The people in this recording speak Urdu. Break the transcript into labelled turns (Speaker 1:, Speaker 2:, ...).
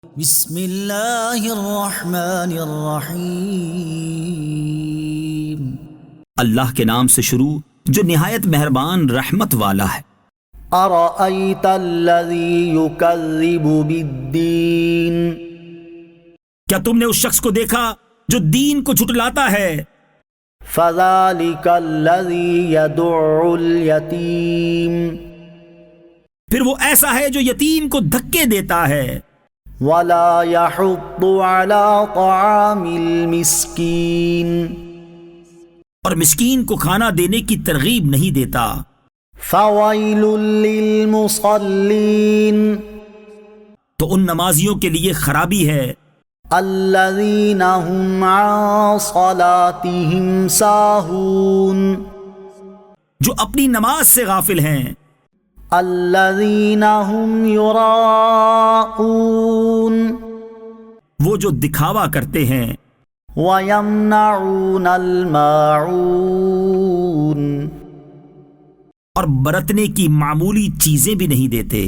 Speaker 1: بسم اللہ الرحمن الرحیم۔
Speaker 2: اللہ کے نام سے شروع جو نہایت مہربان رحمت والا ہے۔
Speaker 1: ارأیت الذی یکذب بالدین،
Speaker 2: کیا تم نے اس شخص کو دیکھا جو دین کو جھٹلاتا ہے؟
Speaker 1: فذلک الذی یدع الیتیم،
Speaker 2: پھر وہ ایسا ہے جو یتیم کو دھکے دیتا ہے،
Speaker 1: ولا یحض علی طعام المسکین،
Speaker 2: اور مسکین کو کھانا دینے کی ترغیب نہیں دیتا۔
Speaker 1: فویل للمصلین،
Speaker 2: تو ان نمازیوں کے لیے خرابی ہے
Speaker 1: الذین هم عن صلاتهم ساہون،
Speaker 2: جو اپنی نماز سے غافل ہیں،
Speaker 1: الذین هم یراءون،
Speaker 2: وہ جو دکھاوا کرتے ہیں،
Speaker 1: ویمنعون الماعون،
Speaker 2: اور برتنے کی معمولی چیزیں بھی نہیں دیتے۔